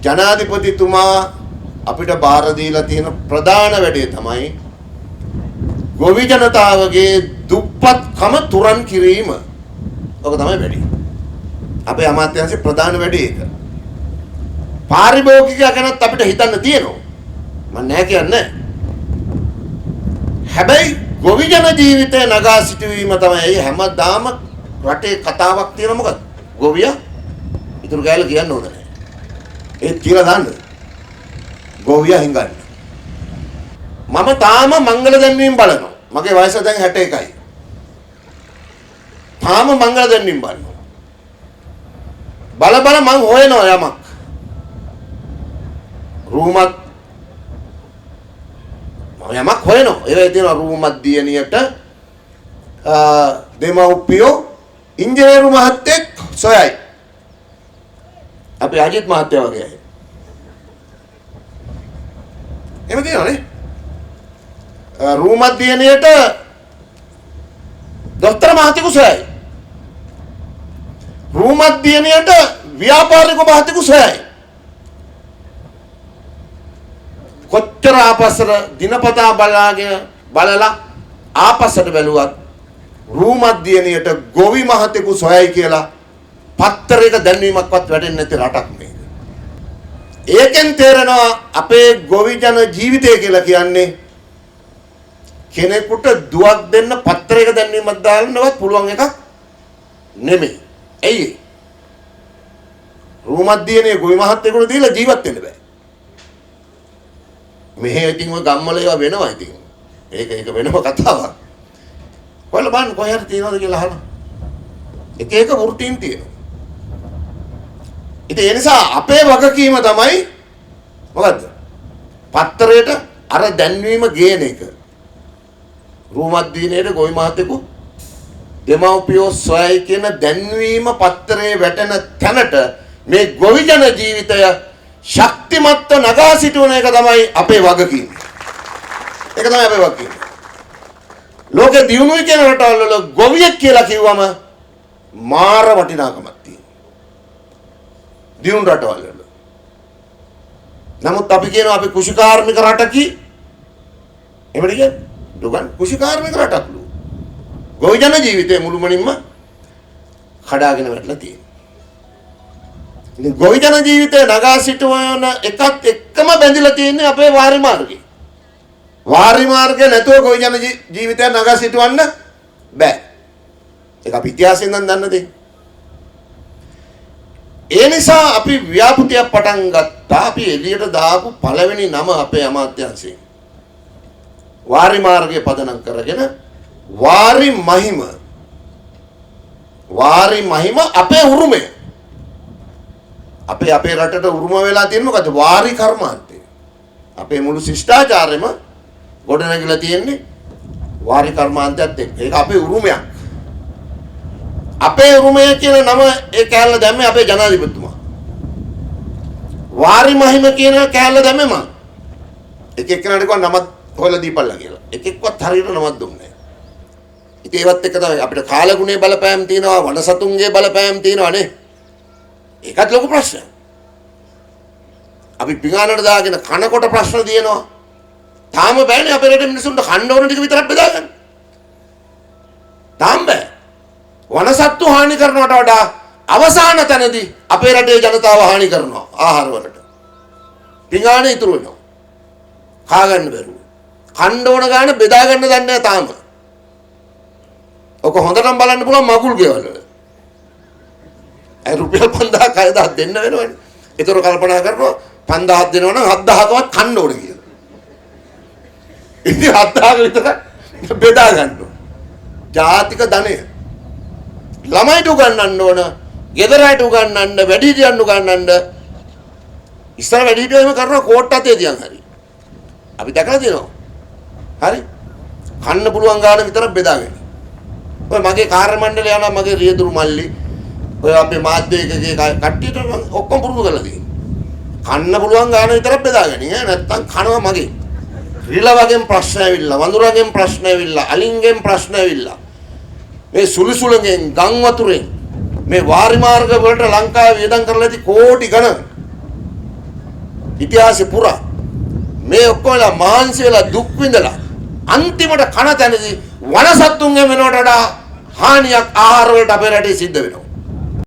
ජනාධිපතිතුමා අපිට බාර දීලා තියෙන ප්‍රධාන වැඩේ තමයි ගොවි ජනතාවගේ දුප්පත්කම තුරන් කිරීම. ඔක තමයි වැඩේ. අපේ අමාත්‍යාංශයේ ප්‍රධාන වැඩේ ඒක. පාරිභෝගිකයා ගැනත් අපිට හිතන්න තියෙනවා. මම නෑ කියන්නේ. හැබැයි ගොවි ජන ජීවිතය නගා සිටවීම තමයි හැමදාම රටේ කතාවක් තියෙන මොකද? ගොවියා ඉතුරු ගෑල කියන්න ඕන නෑ. ඒත් කියලා දාන්න. ගොවියා හිඟන්න. මම තාම මංගල දැන්වීම බලනවා. මගේ වයස දැන් 61යි. තාම මංගල දැන්වීම බලනවා. බල මං හොයනවා යමක්. රූමත් යමක් හොයනවා. ඒවයි තියෙනවා රූමත් දියණියට දෙමව්පියෝ ඉංජිනේරු මහත්තයෙක් සොයයි. අපි අජිත් මහත්තයා වගේ අය. එහෙම තියෙනවනේ. රූමත් දියණියට දොස්තර මහත්තයෙකු සොයයි. රූමත් දියණියට ව්‍යාපාරික මහත්තයෙකු සොයයි. කොච්චර ආපස්සට දිනපතා බලලා ආපස්සට බැලුවත් රූමත් දියණියට ගොවි මහතෙකු සොයයි කියලා පත්තරයක දැන්වීමක්වත් වැටෙන්නේ නැති රටක් මේක. ඒකෙන් තේරෙනවා අපේ ගොවි ජන ජීවිතය කියලා කියන්නේ කෙනෙකුට දුවක් දෙන්න පත්තරයක දැන්වීමක් දාන්නවත් පුළුවන් එකක් නෙමෙයි. ඇයි? රූමත් දියණිය ගොවි මහතෙකුට දීලා ජීවත් වෙන්න බෑ. මෙහෙ ඉතින් ඔය ගම්වල ඒවා වෙනවා ඉතින්. ඒක වෙනම කතාවක්. කොහෙල බලන්න කොහෙ හරි තියනවද කියලා අහනවා. එක වෘත්තීන් තියෙනවා. ඉතින් ඒ නිසා අපේ වගකීම තමයි මොකද්ද? පත්තරයට අර දැන්වීම ගේන එක. රූමත් දිනේට ගොවි මහතෙකු දෙමව්පියෝ සොයයි කියන දැන්වීම පත්තරේ වැටෙන තැනට මේ ගොවි ජන ජීවිතය ශක්තිමත්ව නගා සිටුවන එක තමයි අපේ වගකීම. ඒක තමයි අපේ වගකීම. ලෝකෙ දියුණුවයි කියන රටවල් වල ගොවියෙක් කියලා කිව්වම මාර වටිනාකමක් තියෙනවා. දියුණු රටවල් වල. නමුත් අපි කියනවා අපි කුෂිකාර්මික රටකි. එහෙමද කියන්නේ? දුගන් කුෂිකාර්මික රටක්ලු. ගොවි ජන ජීවිතේ මුළුමනින්ම කඩාගෙන වැටලා තියෙනවා. ගොවි ජන ජීවිතේ නගා සිටවන එකත් එක්කම බැඳිලා තියෙන්නේ අපේ වාරි මාර්ගය. වාරි මාර්ගය නැතුව ගොවි ජන ජීවිතය නගා සිටවන්න බෑ. ඒක අපි ඉතිහාසයෙන් නම් දන්න දෙයක්. ඒ නිසා අපි ව්‍යාපෘතියක් පටන් ගත්තා. අපි එළියට දාපු පළවෙනි නම අපේ අමාත්‍යාංශයෙන්. වාරි මාර්ගය පදනම් කරගෙන වාරි මහිම අපේ උරුමය. අපේ රටට උරුම වෙලා තියෙන මොකද? වාරි කර්මාන්තය. අපේ මුළු ශිෂ්ටාචාරෙම ගොඩනැගිලා තියෙන්නේ වාරි කර්මාන්තයත් එක්ක. ඒක අපේ උරුමයක්. අපේ උරුමය කියන නම ඒ කෑල්ල දැම්මේ අපේ ජනාධිපතිතුමා. වාරි මහිම කියන කෑල්ල දැම්මේ මම. එක්කෙනාට කිව්වා නමත් හොයලා දීපල්ලා කියලා. එකෙක්වත් හරියට නමක් දුන්නේ නැහැ. ඉතින් ඒවත් එක්ක තමයි අපිට කාලගුණේ බලපෑම් තියෙනවා, වනසතුන්ගේ බලපෑම් තියෙනවා නේ. ඒකත් ලොකු ප්‍රශ්නයක්. අපි පිඟානට දාගෙන කනකොට ප්‍රශ්න තියෙනවා. තාම බෑනේ අපේ රටේ මිනිසුන්ට කන්න ඕන ටික විතරක් බෙදාගන්න. තාම බෑ. වනසත්තු හානි කරනවට වඩා අවසාන තැනදී අපේ රටේ ජනතාව හානි කරනවා ආහාර වලට. පිඟාන ඉතුරු වෙනවා. කා ගන්න බැරුව. කන්න ඕන ගාන බෙදා ගන්න දන්නේ නැහැ තාම. ඔක හොඳටම බලන්න පුළුවන් මගුල් ගෙවල් වල. රුපියල් 5000ක් 6000ක් දෙන්න වෙනවනේ. ඒතර කල්පනා කරනවා 5000ක් දෙනවා නම් 7000කවත් කන්න ඕනේ කියලා. ඉතින් 7000ක විතර බෙදා ගන්න ඕන. ජාතික ධනය. ළමයිට උගන්වන්න ඕන, ගෙදරට උගන්වන්න, වැඩිහිටියන් උගන්වන්න. ඉස්සර වැඩිහිටියෝ එහෙම කරනවා කෝට් අතේ තියන් හරි. අපි දැකලා තියෙනවා. හරි. කන්න පුළුවන් ගාන විතර බෙදාගෙන. ඔය මගේ කාර්ය මණ්ඩලය යනවා මගේ රියදුරු මල්ලි ඔය අපේ මාධ්‍යයකගේ කට්ටියට ඔක්කොම පුරුදු කරලා තියෙනවා. කන්න පුළුවන් ගාන විතරක් බෙදාගන්න. නැත්තම් කනවා මගේ. රිලවගෙන් ප්‍රශ්න ඇවිල්ලා, වඳුරගෙන් ප්‍රශ්න ඇවිල්ලා, අලින්ගෙන් ප්‍රශ්න ඇවිල්ලා. මේ සුළුසුළුගෙන්, ගම් වතුරෙන් මේ වාරි මාර්ග වලට ලංකාවේ වියදම් කරලා ඇති කෝටි ගණන්. ඉතිහාසෙ පුරා මේ ඔක්කොමලා මහන්සි වෙලා දුක් විඳලා අන්තිමට කන තැනදී වනසත්තුන්ගේ වෙනවට වඩා හානියක් ආහාර වලට අපේ රටේ සිද්ධ වෙනවා.